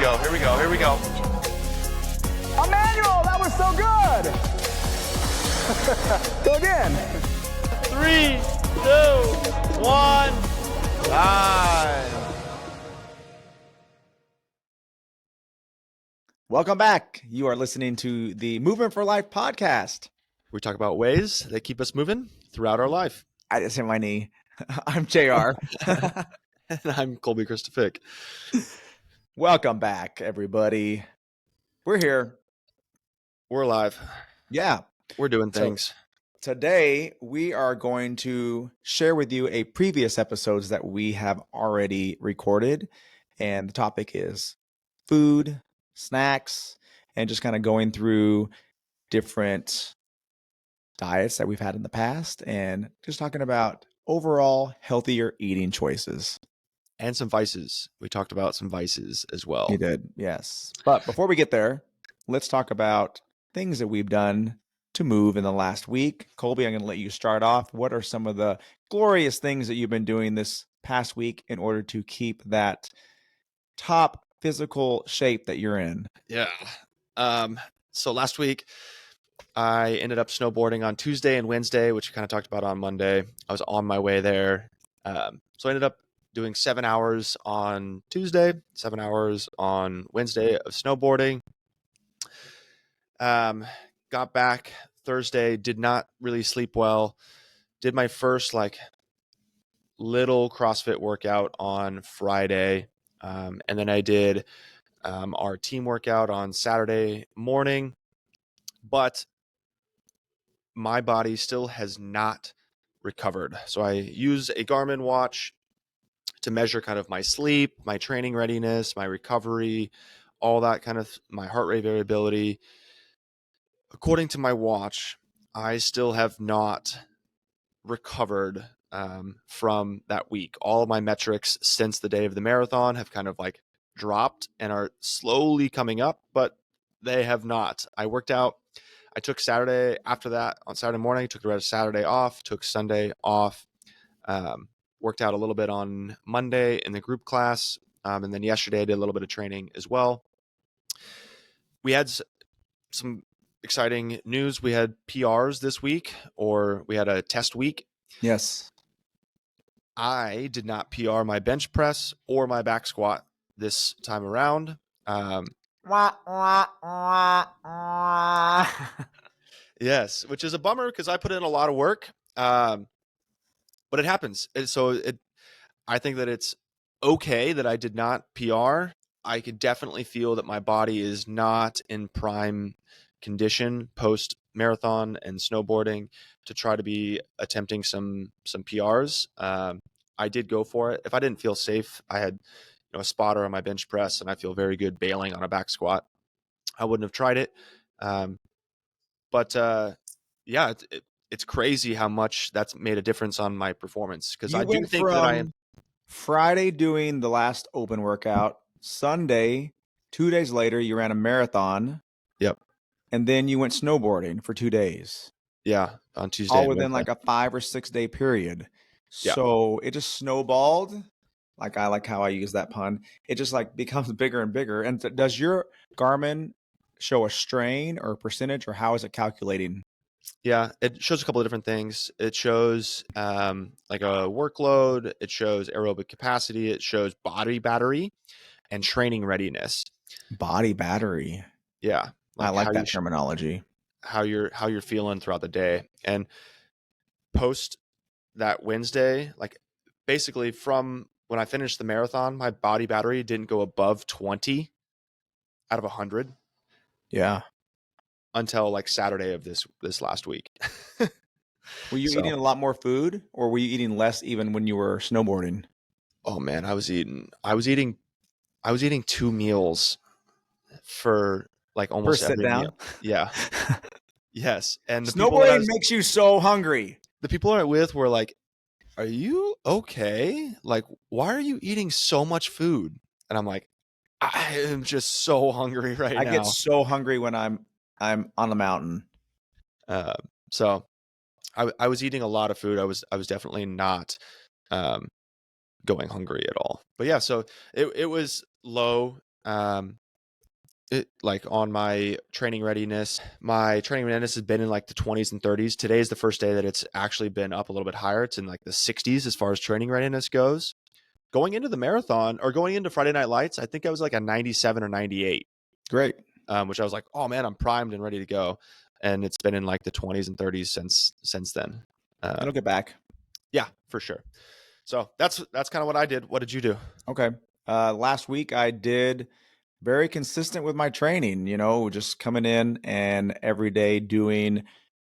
go. Here we go. Here we go. Emmanuel, that was so good. Go again. 3, 2, 1. Time. Welcome back. You are listening to the Movement for Life podcast. We talk about ways that keep us moving throughout our life. I just hit my knee. I'm JR. And I'm Kolby Christophic. Welcome back, everybody. We're here. We're alive. Yeah. We're doing things. Today, we are going to share with you a previous episodes that we have already recorded. And the topic is food, snacks, and just kind of going through different diets that we've had in the past and just talking about overall healthier eating choices. And some vices. We talked about some vices as well. You did, yes. But before we get there, let's talk about things that we've done to move in the last week. Kolby, I'm going to let you start off. What are some of the glorious things that you've been doing this past week in order to keep that top physical shape that you're in? Yeah. So last week, I ended up snowboarding on Tuesday and Wednesday, which we kind of talked about on Monday. I was on my way there. So I ended up doing 7 hours on Tuesday, 7 hours on Wednesday of snowboarding. Got back Thursday, did not really sleep well. Did my first little CrossFit workout on Friday. And then I did our team workout on Saturday morning. But my body still has not recovered. So I use a Garmin watch to measure kind of my sleep, my training readiness, my recovery, all that kind of my heart rate variability. According to my watch, I still have not recovered from that week. All of my metrics since the day of the marathon have kind of dropped and are slowly coming up, but they have not. I worked out. I took Saturday after that on Saturday morning, took the rest of Saturday off, took Sunday off, worked out a little bit on Monday in the group class. And then yesterday I did a little bit of training as well. We had some exciting news. We had PRs this week, or we had a test week. Yes. I did not PR my bench press or my back squat this time around. Yes, which is a bummer because I put in a lot of work, but it happens. I think that it's okay that I did not PR. I could definitely feel that my body is not in prime condition post marathon and snowboarding to try to be attempting some PRs. I did go for it. If I didn't feel safe, I had a spotter on my bench press and I feel very good bailing on a back squat, I wouldn't have tried it. Yeah, it's crazy how much that's made a difference on my performance, because I do think that I am. Friday doing the last open workout, Sunday, 2 days later, you ran a marathon. Yep. And then you went snowboarding for 2 days. Yeah, on Tuesday. All within like a 5 or 6 day period. Yeah. So it just snowballed. I like how I use that pun. It just becomes bigger and bigger. And does your Garmin show a strain or a percentage, or how is it calculating? Yeah, it shows a couple of different things. It shows a workload. It shows aerobic capacity. It shows body battery and training readiness. Body battery. Yeah. I like that terminology. How you're feeling throughout the day. And post that Wednesday, basically from when I finished the marathon, my body battery didn't go above 20 out of 100. Yeah. Until Saturday of this last week. Were you eating a lot more food, or were you eating less even when you were snowboarding? Oh man, I was eating 2 meals for almost every meal. Yeah. Yes. And the snowboarding makes you so hungry. The people I'm with were like, "Are you okay? Why are you eating so much food?" And I'm like, I am just so hungry now. I get so hungry when I'm on the mountain. So I was eating a lot of food. I was definitely not going hungry at all. But yeah, so it was low like on my training readiness has been in like the 20s and 30s. Today is the first day that it's actually been up a little bit higher. It's in like the 60s as far as training readiness goes. Going into the marathon or going into Friday Night Lights, I think I was like a 97 or 98. Great. Which I was like, oh man, I'm primed and ready to go. And it's been in like the 20s and 30s since then. It'll get back. Yeah, for sure. So that's kind of what I did. What did you do? Okay. Last week I did very consistent with my training, just coming in and every day doing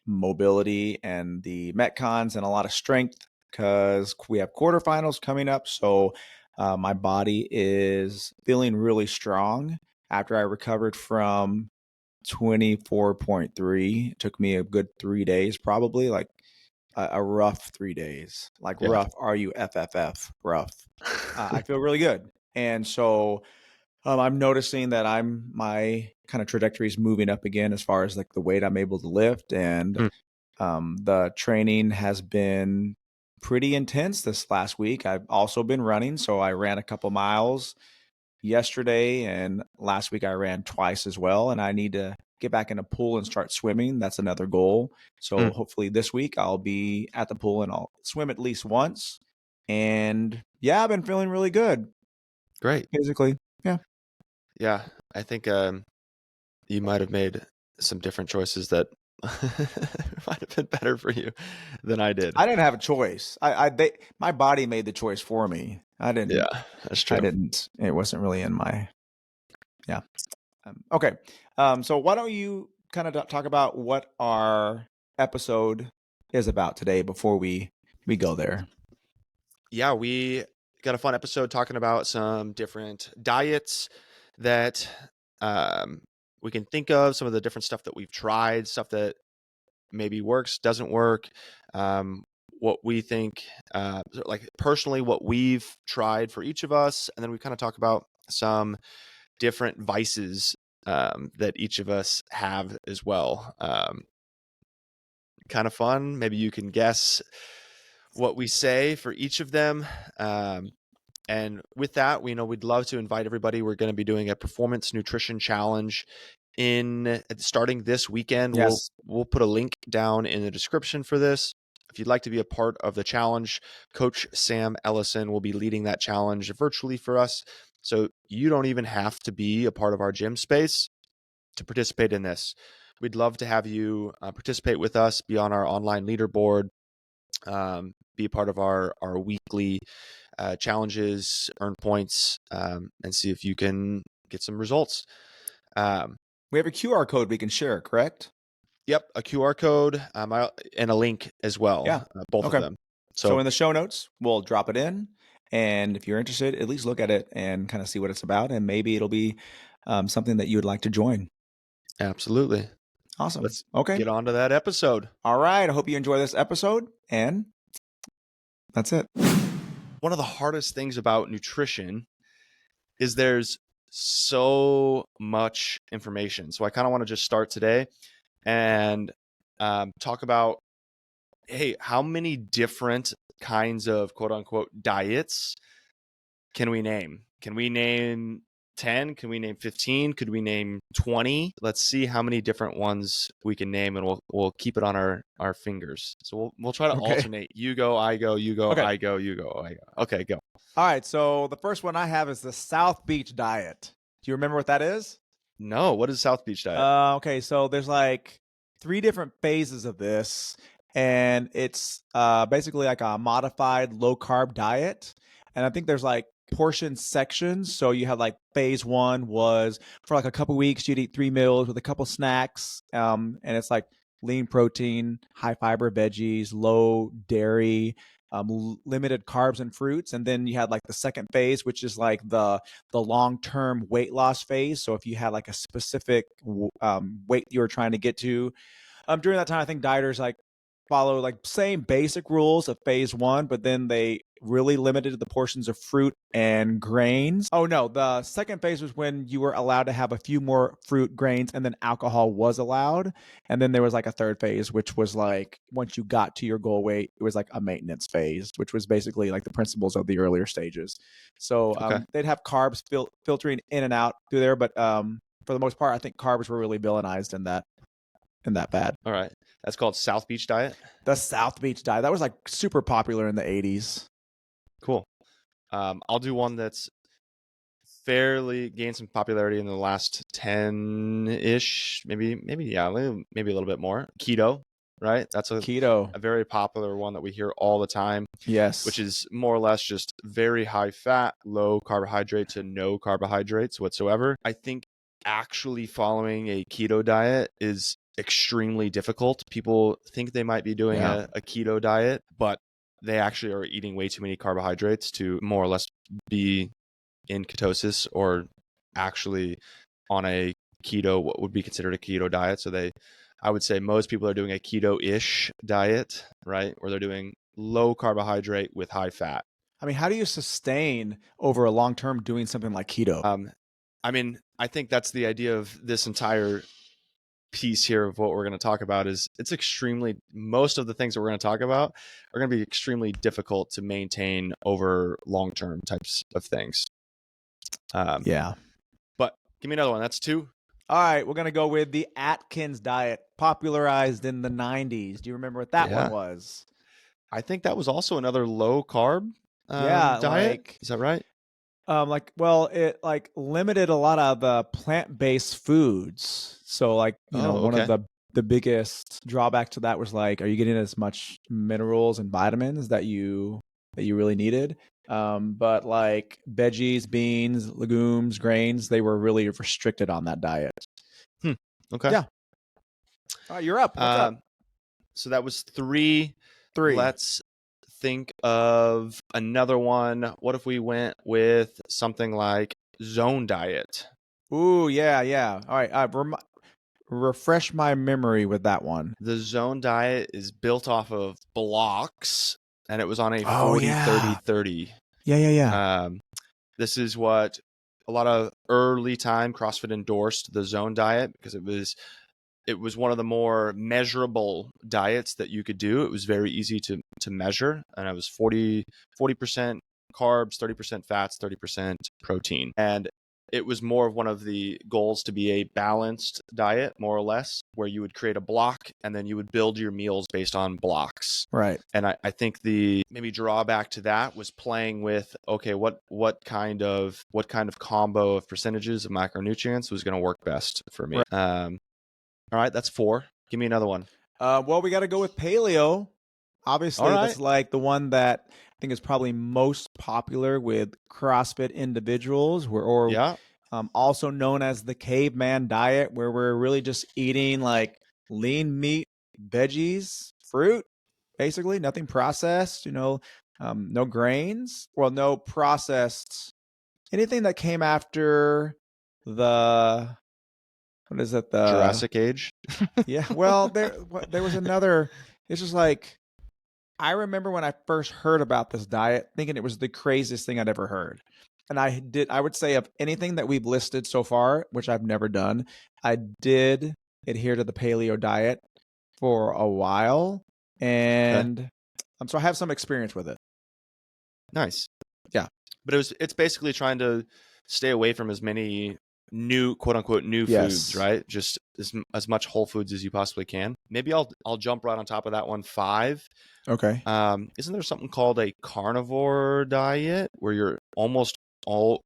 mobility and the Metcons and a lot of strength because we have quarterfinals coming up. So my body is feeling really strong after I recovered from 24.3. It took me a good 3 days, probably like a rough 3 days, like Yeah. rough, RUFFF, rough. I feel really good. And so I'm noticing that my kind of trajectory is moving up again as far as like the weight I'm able to lift. And the training has been pretty intense this last week. I've also been running. So I ran a couple miles yesterday, and last week I ran twice as well. And I need to get back in a pool and start swimming. That's another goal. So hopefully this week I'll be at the pool and I'll swim at least once. And yeah, I've been feeling really good. Great. Physically. Yeah. Yeah. I think you might have made some different choices that might have been better for you than I did. I didn't have a choice. My body made the choice for me. I didn't. Yeah, that's true. I didn't. It wasn't really in my. Yeah. Okay. So why don't you kind of talk about what our episode is about today before we go there? Yeah, we got a fun episode talking about some different diets that we can think of, some of the different stuff that we've tried, stuff that maybe works, doesn't work, what we think, like personally, what we've tried for each of us. And then we kind of talk about some different vices that each of us have as well. Kind of fun. Maybe you can guess what we say for each of them. And with that, we'd love to invite everybody. We're going to be doing a performance nutrition challenge starting this weekend. Yes. We'll put a link down in the description for this. If you'd like to be a part of the challenge, Coach Sam Ellison will be leading that challenge virtually for us. So you don't even have to be a part of our gym space to participate in this. We'd love to have you participate with us, be on our online leaderboard, be a part of our weekly challenges, earn points, and see if you can get some results. We have a QR code we can share, correct? Yep, a QR code and a link as well. Yeah. Both Okay. of them. So in the show notes, we'll drop it in. And if you're interested, at least look at it and kind of see what it's about. And maybe it'll be something that you would like to join. Absolutely. Awesome. Let's okay. get on to that episode. All right. I hope you enjoy this episode. And that's it. One of the hardest things about nutrition is there's so much information. So I kind of want to just start today and talk about, hey, how many different kinds of quote unquote diets can we name? Can we name 10? Can we name 15? Could we name 20? Let's see how many different ones we can name, and we'll keep it on our fingers. So we'll try to alternate. You go, I go, you go, I go, you go, I go. Okay, go. All right. So the first one I have is the South Beach diet. Do you remember what that is? No. What is South Beach diet? Okay. So there's like 3 different phases of this, and it's basically like a modified low carb diet. And I think there's like portion sections. So you have like phase 1 was for like a couple weeks, you'd eat 3 meals with a couple snacks. And it's like lean protein, high fiber veggies, low dairy, limited carbs and fruits. And then you had like the second phase, which is like the long-term weight loss phase. So if you had like a specific weight you were trying to get to, during that time, I think dieters like follow like same basic rules of phase 1, but then they really limited the portions of fruit and grains. Oh no, the second phase was when you were allowed to have a few more fruit, grains, and then alcohol was allowed. And then there was like a third phase, which was like once you got to your goal weight, it was like a maintenance phase, which was basically like the principles of the earlier stages. So Okay. they'd have carbs filtering in and out through there, but for the most part, I think carbs were really villainized in that fad. All right. That's called South Beach diet. The South Beach diet, that was like super popular in the 80s. Cool. I'll do one that's fairly gained some popularity in the last 10-ish, maybe a little bit more. Keto, right? That's a Keto. very popular one that we hear all the time, Yes. which is more or less just very high fat, low carbohydrates, and no carbohydrates whatsoever. I think actually following a keto diet is extremely difficult. People think they might be doing a keto diet, but they actually are eating way too many carbohydrates to more or less be in ketosis or actually on a keto, what would be considered a keto diet. So I would say most people are doing a keto-ish diet, right? Where they're doing low carbohydrate with high fat. I mean, how do you sustain over a long term doing something like keto? I mean, I think that's the idea of this entire piece here of what we're going to talk about is most of the things that we're going to talk about are going to be extremely difficult to maintain over long-term types of things. Yeah. But give me another one. That's 2. All right, we're going to go with the Atkins diet, popularized in the 90s. Do you remember what that one was? I think that was also another low carb Yeah, diet. Is that right? It like limited a lot of the plant-based foods. So like, one of the biggest drawback to that was like, are you getting as much minerals and vitamins that you really needed? But like veggies, beans, legumes, grains, they were really restricted on that diet. Okay. Yeah. All right, you're up. What's up? So that was 3. 3. Let's think of another one. What if we went with something like zone diet? Ooh, yeah. All right, refresh my memory with that one. The zone diet is built off of blocks, and it was on a 40-30-30. Yeah. This is what a lot of early time CrossFit endorsed the zone diet because it was one of the more measurable diets that you could do. It was very easy to measure, and it was 40% carbs, 30% fats, 30% protein. And it was more of one of the goals to be a balanced diet, more or less, where you would create a block and then you would build your meals based on blocks. Right. And I think the maybe drawback to that was playing with, okay, what kind of combo of percentages of macronutrients was going to work best for me. Right. All right, that's 4. Give me another one. Well, we got to go with paleo. Obviously, that's like the one that I think is probably most popular with CrossFit individuals, also known as the caveman diet, where we're really just eating like lean meat, veggies, fruit, basically nothing processed. No grains. Well, no processed anything that came after the. What is it? The Jurassic Age? Yeah. Well, there was another. It's just like, I remember when I first heard about this diet, thinking it was the craziest thing I'd ever heard. And I would say of anything that we've listed so far, which I've never done, I did adhere to the paleo diet for a while. And so I have some experience with it. Nice. Yeah. But it's basically trying to stay away from as many new quote unquote new foods, right? Just as much whole foods as you possibly can. Maybe I'll jump right on top of that one. 5. Okay. Isn't there something called a carnivore diet where you're almost all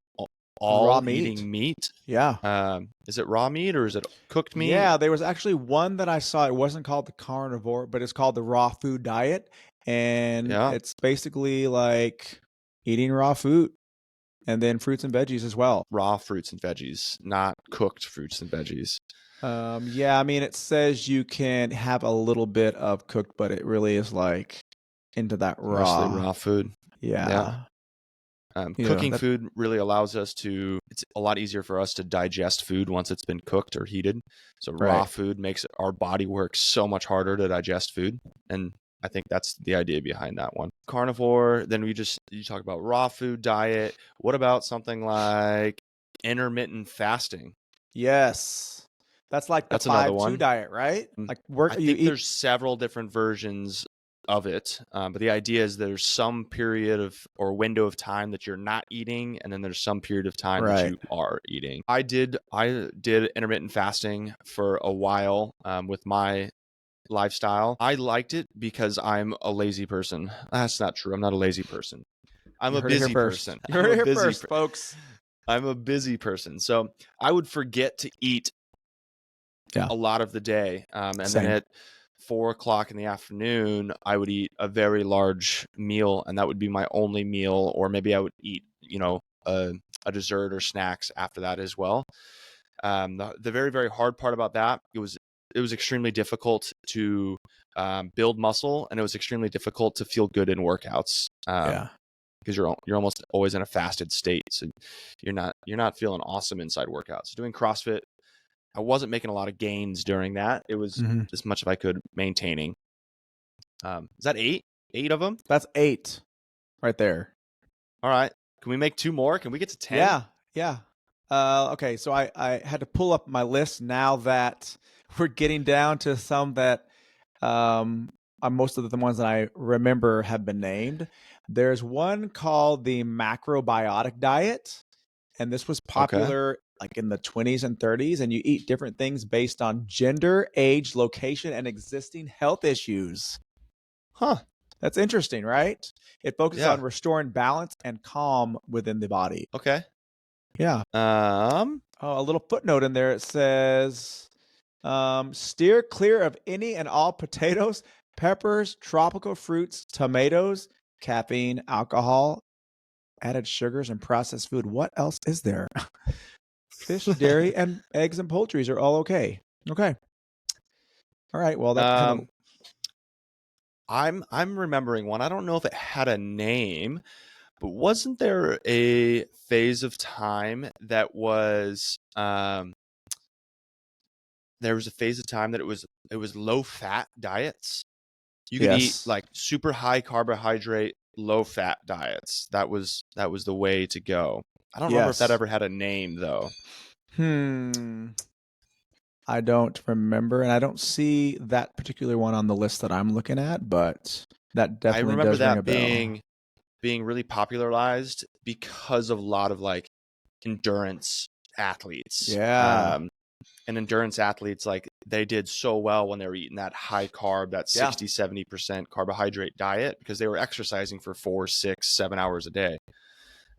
raw eating meat? Yeah. Is it raw meat or is it cooked meat? Yeah, there was actually one that I saw. It wasn't called the carnivore, but it's called the raw food diet. And it's basically like eating raw food and then fruits and veggies as well. Raw fruits and veggies, not cooked fruits and veggies. Yeah, I mean, it says you can have a little bit of cooked, but it really is like into that raw. Mostly raw food. Yeah. Cooking food really allows us to, it's a lot easier for us to digest food once it's been cooked or heated. So raw food makes our body work so much harder to digest food. And I think that's the idea behind that one. Carnivore, then you talk about raw food diet. What about something like intermittent fasting? Yes. That's like the That's another 5-2 one. diet, right? Like I think there's several different versions of it, but the idea is there's some period of or window of time that you're not eating, and then there's some period of time that you are eating. I did intermittent fasting for a while with my lifestyle. I liked it because I'm a lazy person. That's not true. I'm not a lazy person. I'm a busy person. You heard it here first, folks. I'm a busy person. So I would forget to eat a lot of the day. And then at 4 o'clock in the afternoon, I would eat a very large meal, and that would be my only meal. Or maybe I would eat, a dessert or snacks after that as well. The very, very hard part about that, it was extremely difficult to build muscle, and it was extremely difficult to feel good in workouts. Because you're almost always in a fasted state, so you're not feeling awesome inside workouts. Doing CrossFit, I wasn't making a lot of gains during that. It was as much as I could maintaining. Is that 8 of them? That's 8 right there. All right. Can we make 2 more? Can we get to 10? Yeah. Okay, so I had to pull up my list now that we're getting down to some that most of the ones that I remember have been named. There's one called the macrobiotic diet, and this was popular like in the 20s and 30s, and you eat different things based on gender, age, location, and existing health issues. That's interesting, right? It focuses on restoring balance and calm within the body. Okay. Yeah. A little footnote in there. It says, steer clear of any and all potatoes, peppers, tropical fruits, tomatoes, caffeine, alcohol, added sugars, and processed food. What else is there? Fish, dairy, and eggs and poultry are all okay. Okay. All right. Well, that kind of... I'm remembering one. I don't know if it had a name, but wasn't there a phase of time that was there was a phase of time that it was low fat diets? You could eat like super high carbohydrate, low fat diets. That was the way to go. I don't remember if that ever had a name though. I don't remember, and I don't see that particular one on the list that I'm looking at, but that definitely does ring a bell. I remember that being really popularized because of a lot of like endurance athletes. And endurance athletes, like they did so well when they were eating that high carb, that 60-70% carbohydrate diet, because they were exercising for 4, 6, 7 hours a day.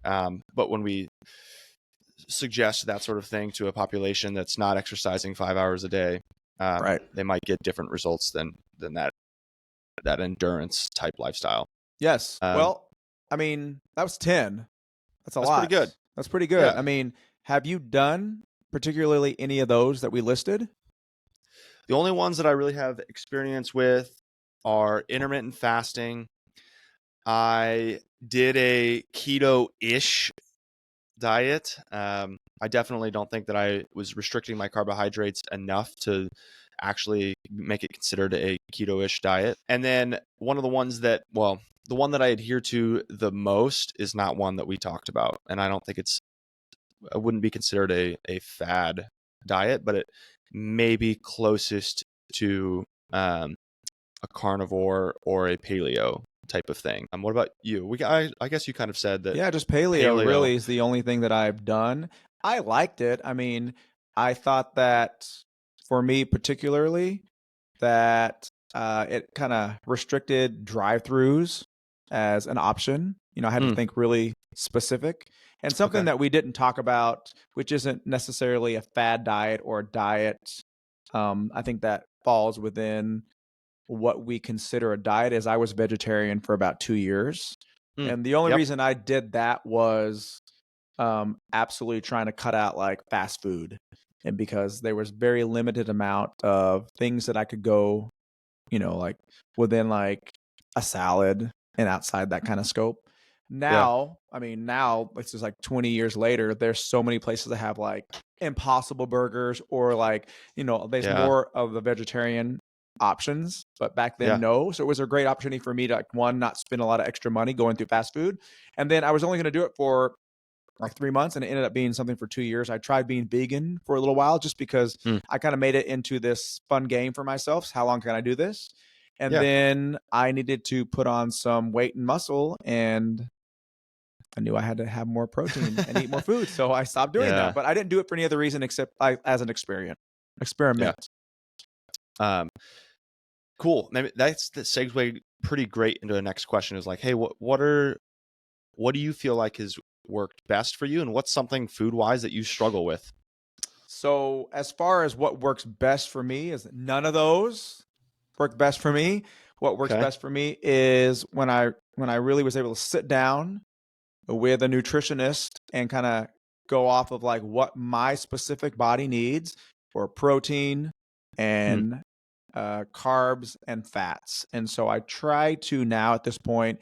But when we suggest that sort of thing to a population that's not exercising 5 hours a day, they might get different results than that endurance type lifestyle. Yes. Well, I mean, that was 10. That's a lot. Pretty good. That's pretty good. Yeah. I mean, have you done particularly any of those that we listed? The only ones that I really have experience with are intermittent fasting. I did a keto-ish diet. I definitely don't think that I was restricting my carbohydrates enough to actually make it considered a keto-ish diet. And then one of the ones that, the one that I adhere to the most is not one that we talked about. And I don't think it wouldn't be considered a fad diet, but it may be closest to a carnivore or a paleo type of thing. What about you? I guess you kind of said that. Yeah, just paleo really is the only thing that I've done. I liked it. I mean, I thought that for me particularly, that it kind of restricted drive-throughs as an option. I had to think really specific. And something that we didn't talk about, which isn't necessarily a fad diet or a diet, I think that falls within what we consider a diet, is I was vegetarian for about 2 years. And the only reason I did that was absolutely trying to cut out like fast food. And because there was very limited amount of things that I could go, like within like a salad and outside that kind of scope. Yeah. Now, I mean, now this is like 20 years later, there's so many places that have like Impossible Burgers or like, there's Yeah. more of the vegetarian options. But back then, Yeah. no. So it was a great opportunity for me to like, one, not spend a lot of extra money going through fast food. And then I was only going to do it for like 3 months, and it ended up being something for 2 years. I tried being vegan for a little while just because Mm. I kind of made it into this fun game for myself. How long can I do this? And Yeah. then I needed to put on some weight and muscle, and I knew I had to have more protein and eat more food. So I stopped doing that. Yeah. But I didn't do it for any other reason except as an Yeah. experiment. Um, cool. Maybe that's the segue pretty great into the next question is like, hey, what do you feel like has worked best for you? And what's something food wise that you struggle with? So as far as what works best for me is none of those work best for me. What works Okay. best for me is when I really was able to sit down with a nutritionist and kind of go off of like what my specific body needs for protein Mm. and carbs and fats. And so I try to now at this point,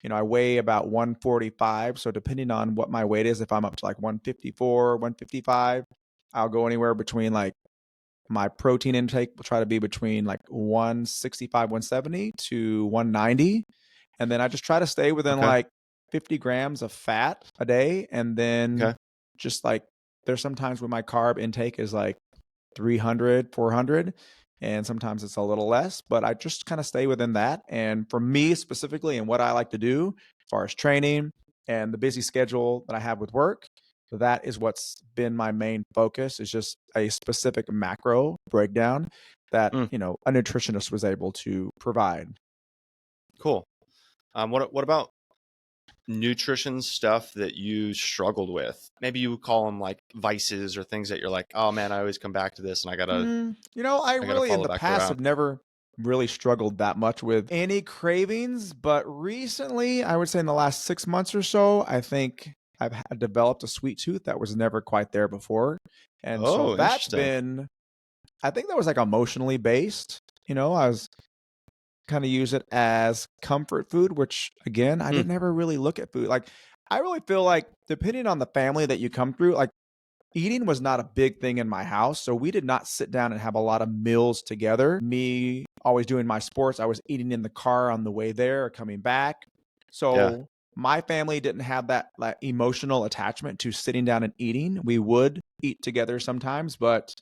I weigh about 145. So depending on what my weight is, if I'm up to like 154, 155, I'll go anywhere between like my protein intake will try to be between like 165, 170 to 190. And then I just try to stay within Okay. like 50 grams of fat a day. And then Okay. just like there's sometimes when my carb intake is like 300, 400, and sometimes it's a little less, but I just kind of stay within that. And for me specifically, and what I like to do as far as training and the busy schedule that I have with work, that is what's been my main focus is just a specific macro breakdown that, Mm. a nutritionist was able to provide. Cool. What about nutrition stuff that you struggled with? Maybe you would call them like vices or things that you're like, oh man, I always come back to this and I I gotta really in follow the back past around. have never really struggled that much with any cravings, but recently, I would say in the last 6 months or so, I think I've developed a sweet tooth that was never quite there before. And so Oh, that's interesting. been, I think that was like emotionally based. I was kind of use it as comfort food, which again, I Mm. didn't ever really look at food. Like, I really feel like depending on the family that you come through, like eating was not a big thing in my house. So we did not sit down and have a lot of meals together. Me always doing my sports, I was eating in the car on the way there or coming back. Yeah. So my family didn't have that like emotional attachment to sitting down and eating. We would eat together sometimes, but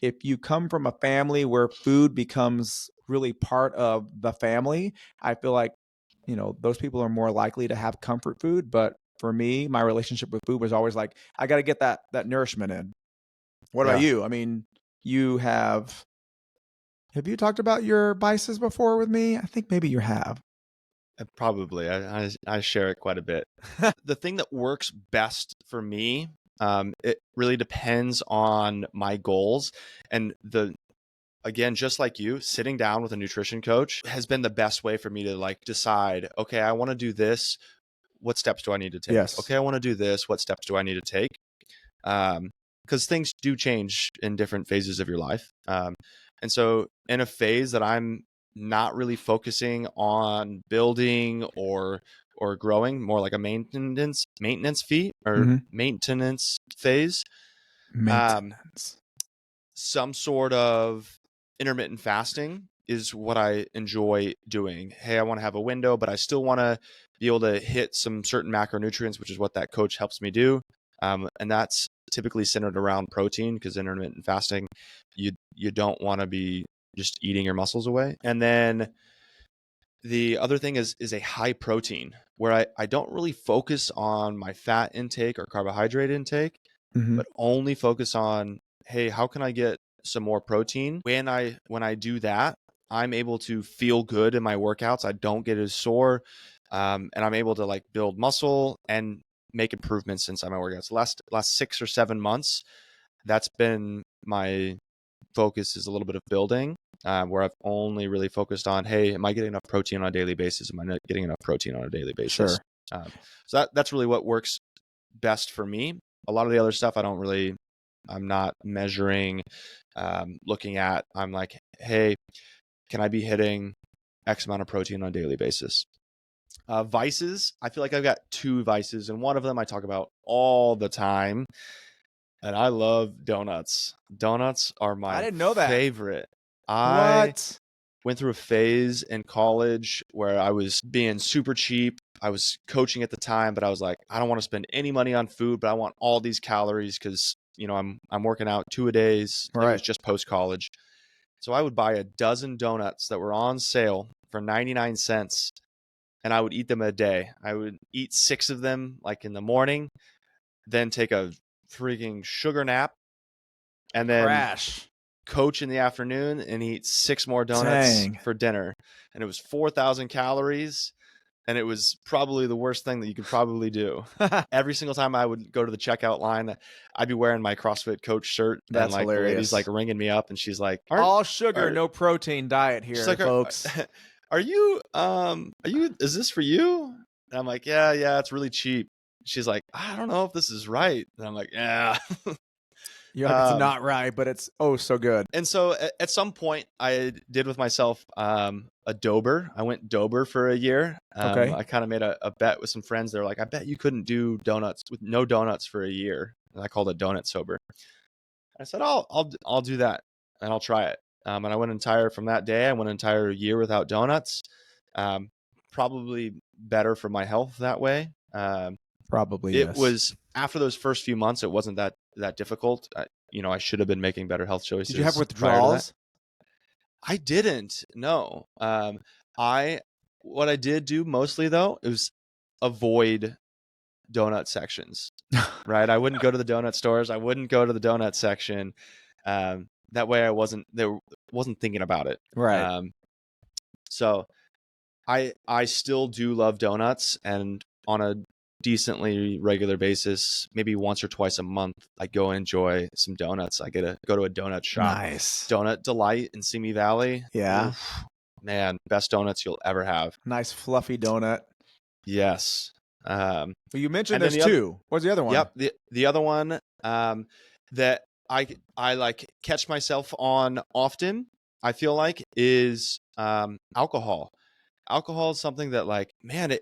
if you come from a family where food becomes really part of the family, I feel like, those people are more likely to have comfort food. But for me, my relationship with food was always like, I got to get that nourishment in. What about Yeah. you? I mean, you have you talked about your biases before with me? I think maybe you have. Probably. I share it quite a bit. The thing that works best for me, it really depends on my goals. And again, just like you, sitting down with a nutrition coach has been the best way for me to like decide, okay, I want to do this. What steps do I need to take? Yes. Okay, I want to do this. What steps do I need to take? Because things do change in different phases of your life. And so in a phase that I'm not really focusing on building or growing, more like a maintenance fee or Hmm. maintenance phase, um, Maintenance. some sort of intermittent fasting is what I enjoy doing. Hey, I want to have a window, but I still want to be able to hit some certain macronutrients, which is what that coach helps me do. And that's typically centered around protein because intermittent fasting, you don't want to be just eating your muscles away. And then the other thing is a high protein where I don't really focus on my fat intake or carbohydrate intake, Hmm. but only focus on, hey, how can I get some more protein? When I do that, I'm able to feel good in my workouts. I don't get as sore, and I'm able to like build muscle and make improvements inside my workouts. Last 6 or 7 months, that's been my focus is a little bit of building, where I've only really focused on, hey, am I getting enough protein on a daily basis? Am I not getting enough protein on a daily basis? Sure. So that's really what works best for me. A lot of the other stuff I'm not measuring, looking at. I'm like, hey, can I be hitting X amount of protein on a daily basis? Vices. I feel like I've got 2 vices, and one of them I talk about all the time. And I love donuts. Donuts are I my didn't know that. favorite. I What? went through a phase in college where I was being super cheap. I was coaching at the time, but I was like, I don't want to spend any money on food, but I want all these calories because, I'm working out 2 a days. It was Right. just post college. So I would buy a dozen donuts that were on sale for 99 cents, and I would eat them a day. I would eat 6 of them like in the morning, then take a freaking sugar nap, and then Crash. coach in the afternoon and eat 6 more donuts Dang. for dinner. And it was 4,000 calories. And it was probably the worst thing that you could probably do. Every single time I would go to the checkout line, I'd be wearing my CrossFit coach shirt. And That's like the lady's like hilarious. ringing me up and she's like, All sugar, are no protein diet she's here, like, folks. are you, is this for you? And I'm like, yeah, it's really cheap. She's like, I don't know if this is right. And I'm like, yeah. You're like, it's not right, but it's oh so good. And so at some point I did with myself a dober. I went dober for a year. Okay. I kind of made a bet with some friends. They're like, I bet you couldn't do donuts with no donuts for a year. And I called it donut sober. I said, I'll do that and I'll try it. And I went from that day. I went an entire year without donuts. Probably better for my health that way. Probably, It yes. was after those first few months, it wasn't that difficult. I should have been making better health choices. Did you have prior to that. withdrawals? I didn't. No. What I did do mostly though is avoid donut sections. Right? I wouldn't go to the donut stores. I wouldn't go to the donut section. That way I wasn't thinking about it. Right. So I still do love donuts, and on a decently regular basis, maybe once or twice a month, I go and enjoy some donuts. I go to a donut shop. Nice. Donut Delight in Simi Valley. Yeah. Oof, man, best donuts you'll ever have. Nice fluffy donut. Yes. Well, you mentioned and then there's two. What's the other one? Yep. The other one that I like catch myself on often, I feel like, is alcohol. Alcohol is something that, like, man,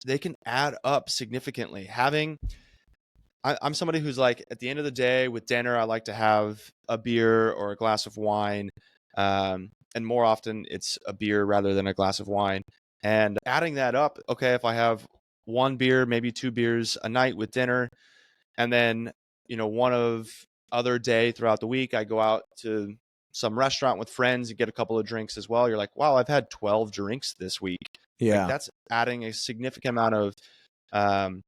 they can add up significantly. I'm somebody who's like, at the end of the day with dinner, I like to have a beer or a glass of wine. And more often it's a beer rather than a glass of wine. And adding that up, okay, if I have 1 beer, maybe 2 beers a night with dinner, and then, one of other day throughout the week, I go out to some restaurant with friends and get a couple of drinks as well. You're like, wow, I've had 12 drinks this week. Yeah. Like, that's adding a significant amount of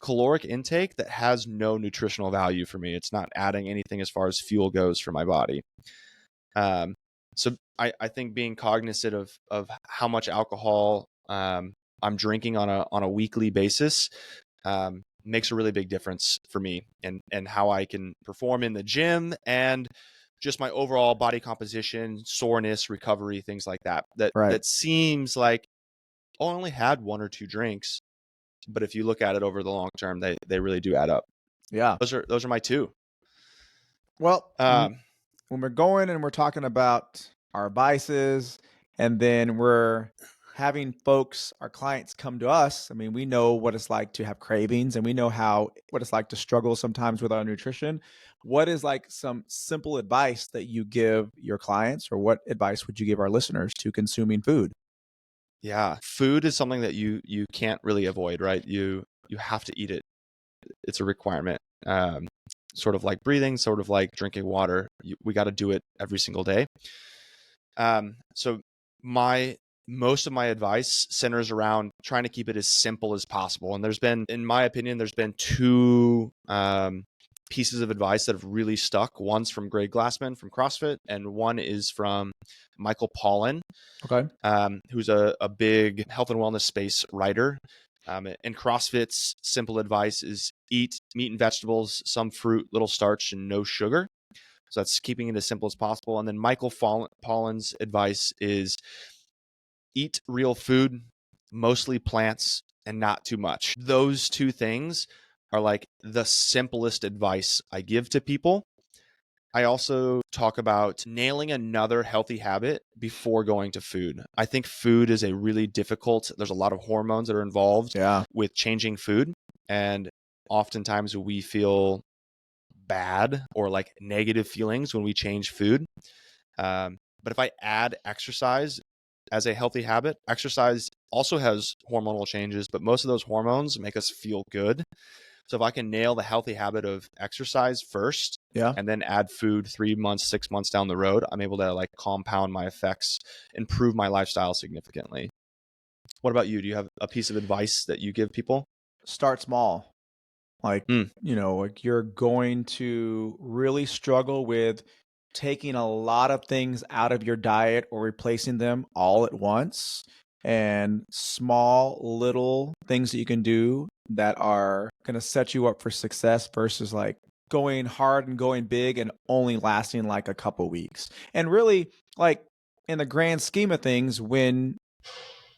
caloric intake that has no nutritional value for me. It's not adding anything as far as fuel goes for my body. So I think being cognizant of how much alcohol I'm drinking on a weekly basis makes a really big difference for me and how I can perform in the gym and just my overall body composition, soreness, recovery, things like that. That seems like, I only had 1 or 2 drinks, but if you look at it over the long term, they really do add up. Yeah. Those are my 2. Well, when we're going and we're talking about our vices, and then we're having folks, our clients, come to us, I mean, we know what it's like to have cravings, and we know what it's like to struggle sometimes with our nutrition. What is like some simple advice that you give your clients, or what advice would you give our listeners to consuming food? Yeah, food is something that you can't really avoid, right? You have to eat it. It's a requirement. Sort of like breathing, sort of like drinking water. We got to do it every single day. So most of my advice centers around trying to keep it as simple as possible. And in my opinion, there's been 2 pieces of advice that have really stuck. One's from Greg Glassman from CrossFit, and one is from Michael Pollan, Okay. who's a big health and wellness space writer. And CrossFit's simple advice is eat meat and vegetables, some fruit, little starch, and no sugar. So that's keeping it as simple as possible. And then Michael Pollan's advice is eat real food, mostly plants, and not too much. Those 2 things are like the simplest advice I give to people. I also talk about nailing another healthy habit before going to food. I think food is a really difficult, there's a lot of hormones that are involved with changing food. And oftentimes we feel bad or like negative feelings when we change food. But if I add exercise as a healthy habit, exercise also has hormonal changes, but most of those hormones make us feel good. So if I can nail the healthy habit of exercise first and then add food 3 months, 6 months down the road, I'm able to like compound my effects, improve my lifestyle significantly. What about you? Do you have a piece of advice that you give people? Start small. Like, like you're going to really struggle with taking a lot of things out of your diet or replacing them all at once. And small little things that you can do that are going to set you up for success versus like going hard and going big and only lasting like a couple weeks. And really, like in the grand scheme of things, when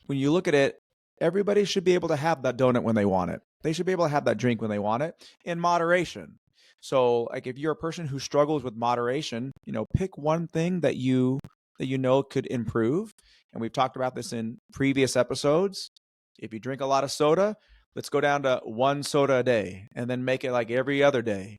you look at it, everybody should be able to have that donut when they want it. They should be able to have that drink when they want it in moderation. So, like if you're a person who struggles with moderation, pick one thing that you know could improve. And we've talked about this in previous episodes. If you drink a lot of soda, let's go down to 1 soda a day and then make it like every other day.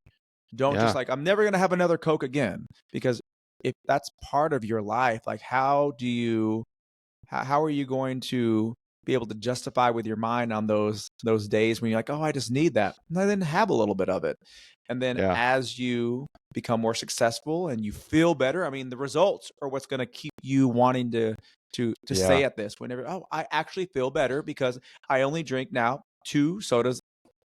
Don't just like, I'm never going to have another Coke again, because if that's part of your life, like how are you going to be able to justify with your mind on those days when you're like, oh, I just need that, and then have a little bit of it. And then as you become more successful and you feel better, I mean, the results are what's going to keep you wanting to stay at this. Whenever, oh, I actually feel better because I only drink now 2 sodas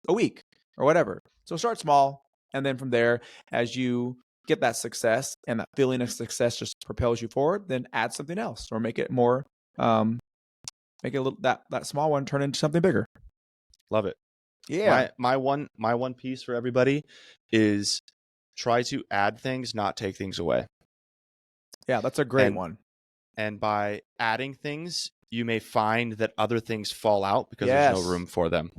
a week or whatever. So start small, and then from there, as you get that success and that feeling of success just propels you forward, then add something else or make it more make it a little, that small one turn into something bigger. Love it. Yeah. My one piece for everybody is try to add things, not take things away. Yeah, that's a great one. And by adding things, you may find that other things fall out because there's no room for them.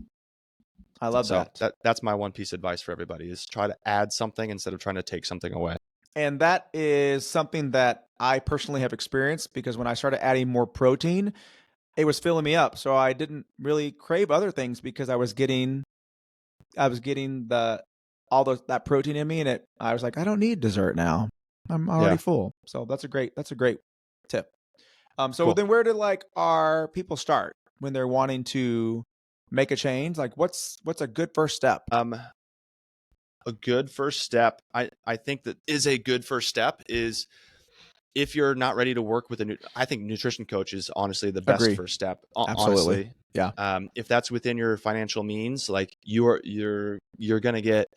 I love that. That's my one piece of advice for everybody is try to add something instead of trying to take something away. And that is something that I personally have experienced, because when I started adding more protein, it was filling me up. So I didn't really crave other things because I was getting that protein in me, and I was like, I don't need dessert now. I'm already full. So that's a great tip. So Cool. then where do like our people start when they're wanting to make a change? Like what's a good first step? A good first step, I think that is a good first step is if you're not ready to work with I think nutrition coach is honestly the best first step. Absolutely. Honestly. Yeah. If that's within your financial means, like you're going to get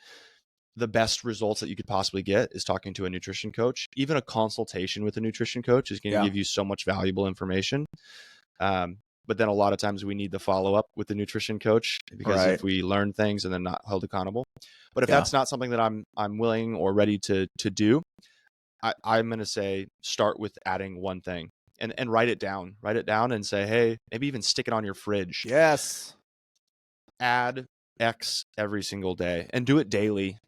the best results that you could possibly get is talking to a nutrition coach. Even a consultation with a nutrition coach is going to give you so much valuable information. But then a lot of times we need the follow up with the nutrition coach, because if we learn things and then not held accountable. But if that's not something that I'm willing or ready to do, I'm going to say start with adding one thing and write it down and say, hey, maybe even stick it on your fridge. Yes. Add X every single day and do it daily,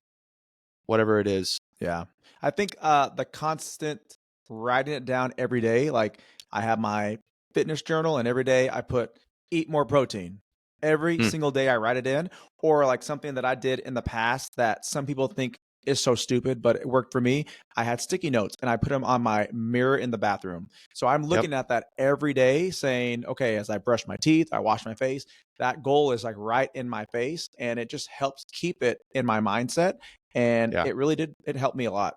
whatever it is. Yeah. I think the constant writing it down every day, like I have my fitness journal and every day I put eat more protein. Every single day I write it in, or like something that I did in the past that some people think is so stupid, but it worked for me. I had sticky notes and I put them on my mirror in the bathroom. So I'm looking at that every day saying, okay, as I brush my teeth, I wash my face, that goal is like right in my face, and it just helps keep it in my mindset. And it really it helped me a lot.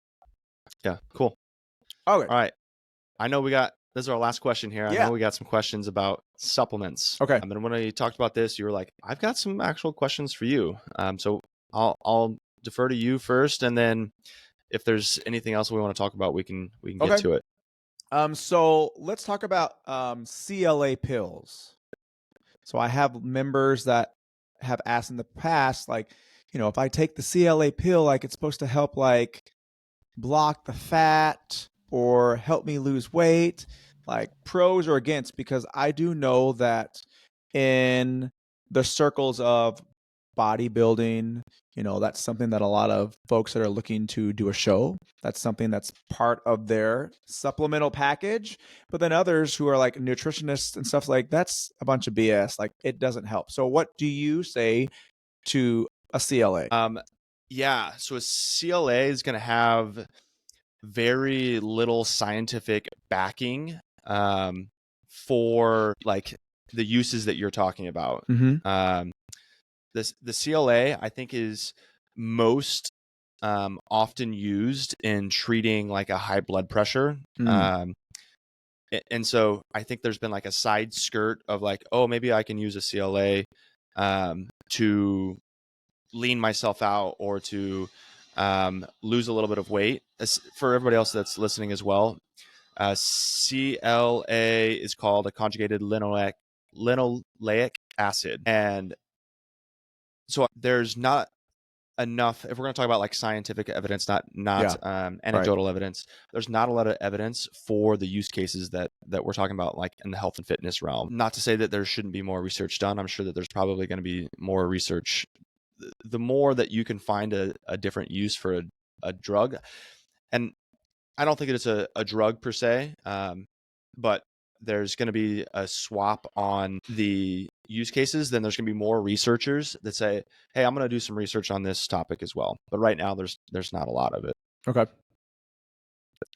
Yeah. Cool. Okay. All right. I know this is our last question here. Yeah. I know we got some questions about supplements. Okay. And then when you talked about this, you were like, I've got some actual questions for you. So I'll defer to you first, and then if there's anything else we want to talk about, we can get to it. So let's talk about CLA pills. So I have members that have asked in the past, like, if I take the CLA pill, like it's supposed to help like block the fat or help me lose weight, like pros or against, because I do know that in the circles of bodybuilding, that's something that a lot of folks that are looking to do a show, that's something that's part of their supplemental package. But then others who are like nutritionists and stuff, like that's a bunch of BS. Like it doesn't help. So what do you say to a CLA? Yeah, so a CLA is going to have very little scientific backing for like the uses that you're talking about. Mm-hmm. The CLA, I think, is most often used in treating like a high blood pressure. And so I think there's been like a side skirt of like, oh, maybe I can use a CLA to lean myself out or to lose a little bit of weight. For everybody else that's listening as well, CLA is called a conjugated linoleic acid. And so there's not enough, if we're going to talk about like scientific evidence, not anecdotal evidence, there's not a lot of evidence for the use cases that we're talking about, like in the health and fitness realm. Not to say that there shouldn't be more research done. I'm sure that there's probably going to be more research. The more that you can find a different use for a drug, and I don't think it's a drug per se, but there's going to be a swap on the use cases, then there's going to be more researchers that say, hey, I'm going to do some research on this topic as well. But right now there's not a lot of it. Okay.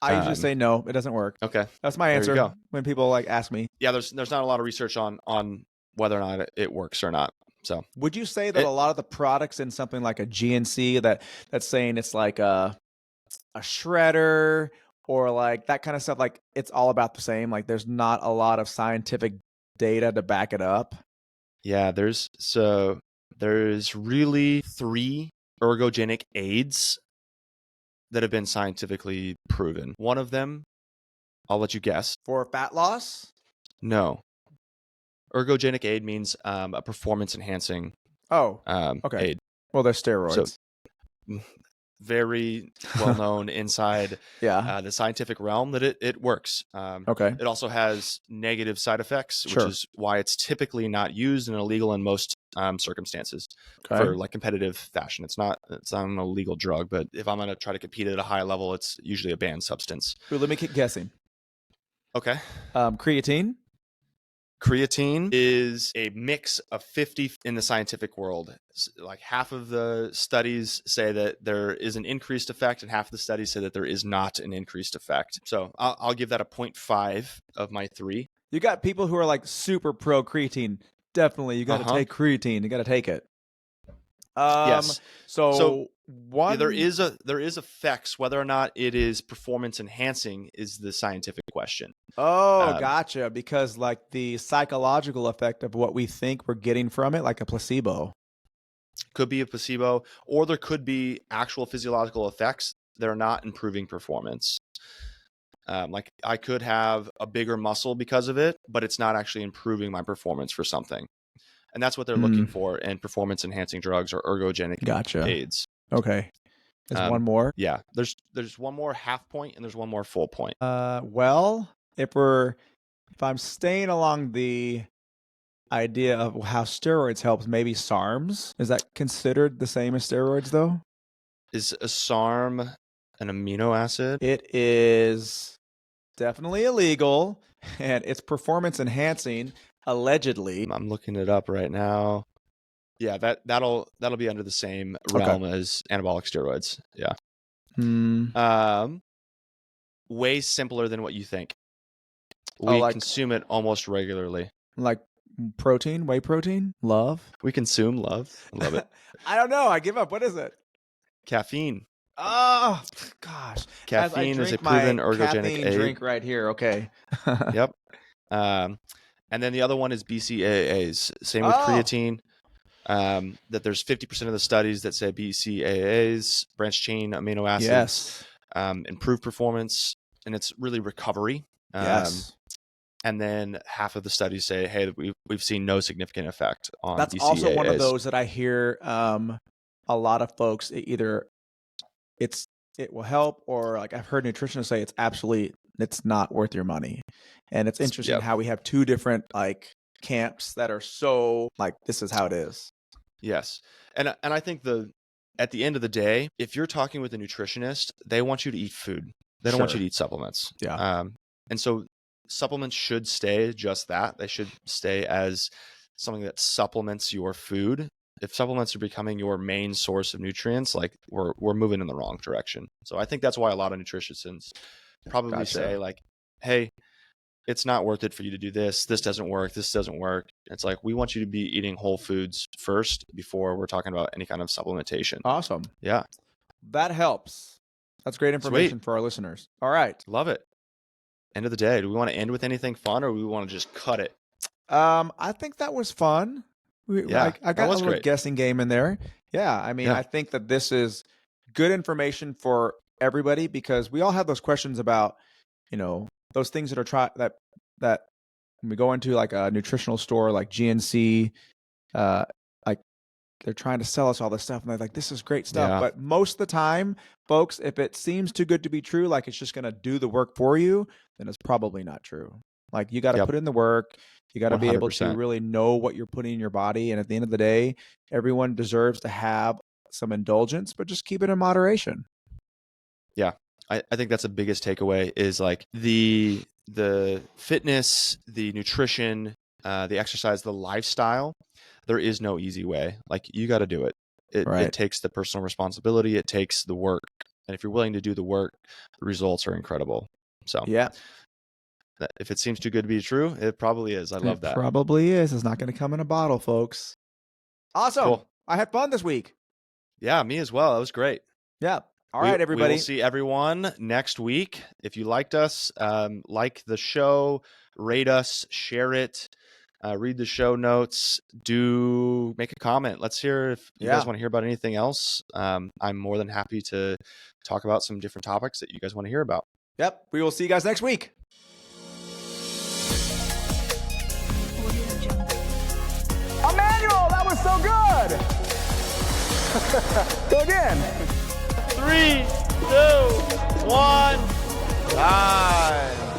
I usually say no, it doesn't work. Okay. That's my answer when people like ask me. Yeah, there's not a lot of research on whether or not it works or not. So would you say that a lot of the products in something like a GNC that's saying it's like a shredder or like that kind of stuff, like it's all about the same, like there's not a lot of scientific data to back it up? Yeah, there's really 3 ergogenic aids that have been scientifically proven. One of them, I'll let you guess. For fat loss? No. Ergogenic aid means a performance enhancing aid. Well, they're steroids. So, very well known inside the scientific realm that it works. It also has negative side effects, which is why it's typically not used and illegal in most circumstances for like competitive fashion. It's not an illegal drug, but if I'm going to try to compete at a high level, it's usually a banned substance. Ooh, let me keep guessing. Okay. Creatine? Creatine is a mix of 50 in the scientific world. Like half of the studies say that there is an increased effect and half of the studies say that there is not an increased effect. So I'll give that a 0.5 of my 3. You got people who are like super pro creatine. Definitely, you got to take creatine. You got to take it. Yes. So there is effects. Whether or not it is performance enhancing is the scientific question. Oh, gotcha. Because like the psychological effect of what we think we're getting from it, like a placebo. Could be a placebo, or there could be actual physiological effects that are not improving performance. Like I could have a bigger muscle because of it, but it's not actually improving my performance for something. And that's what they're looking for in performance enhancing drugs or ergogenic aids. Okay. There's one more? Yeah. There's one more half point and there's one more full point. Well, if I'm staying along the idea of how steroids helps, maybe SARMs. Is that considered the same as steroids though? Is a SARM an amino acid? It is definitely illegal and it's performance enhancing. Allegedly. I'm looking it up right now. Yeah, that'll be under the same realm as anabolic steroids. Yeah. Way simpler than what you think. We consume it almost regularly. Like protein, whey protein, love. We consume love. I love it. I don't know. I give up. What is it? Caffeine. Oh gosh. Caffeine is a proven ergogenic aid. Drink right here. Okay. Yep. And then the other one is BCAAs. Same with creatine. That there's 50% of the studies that say BCAAs, branched chain amino acids, improve performance, and it's really recovery. And then half of the studies say, hey, we've seen no significant effect on That's BCAAs. Also one of those that I hear a lot of folks, either it will help, or like I've heard nutritionists say it's not worth your money. And it's interesting how we have 2 different like camps that are so like, this is how it is. Yes. And I think at the end of the day, if you're talking with a nutritionist, they want you to eat food. They don't want you Sure. to eat supplements. Yeah. And so supplements should stay just that. They should stay as something that supplements your food. If supplements are becoming your main source of nutrients, like we're moving in the wrong direction. So I think that's why a lot of nutritionists probably say like, hey, it's not worth it for you to do this. This doesn't work. This doesn't work. It's like, we want you to be eating whole foods first before we're talking about any kind of supplementation. Awesome. Yeah. That helps. That's great information Sweet. for our listeners. All right. Love it. End of the day, do we want to end with anything fun, or do we want to just cut it? I think that was fun. Yeah, I got a little great. guessing game in there. Yeah. I mean, I think that this is good information for everybody, because we all have those questions about, those things that are that when we go into like a nutritional store like GNC, like they're trying to sell us all this stuff and they're like, this is great stuff. Yeah. But most of the time, folks, if it seems too good to be true, like it's just going to do the work for you, then it's probably not true. Like you got to put in the work. You got to be able to 100%. really know what you're putting in your body. And at the end of the day, everyone deserves to have some indulgence, but just keep it in moderation. Yeah. I think that's the biggest takeaway is like the fitness, the nutrition, the exercise, the lifestyle. There is no easy way. Like you got to do it. It takes the personal responsibility. It takes the work. And if you're willing to do the work, the results are incredible. So yeah, if it seems too good to be true, it probably is. I love that. Probably is. It's not going to come in a bottle, folks. Awesome. Cool. I had fun this week. Yeah, me as well. That was great. Yeah. All right, everybody. We will see everyone next week. If you liked us, like the show, rate us, share it, read the show notes, make a comment. Let's hear if you guys want to hear about anything else. I'm more than happy to talk about some different topics that you guys want to hear about. Yep. We will see you guys next week. Emmanuel, that was so good. Go again. 3, 2, 1, bye.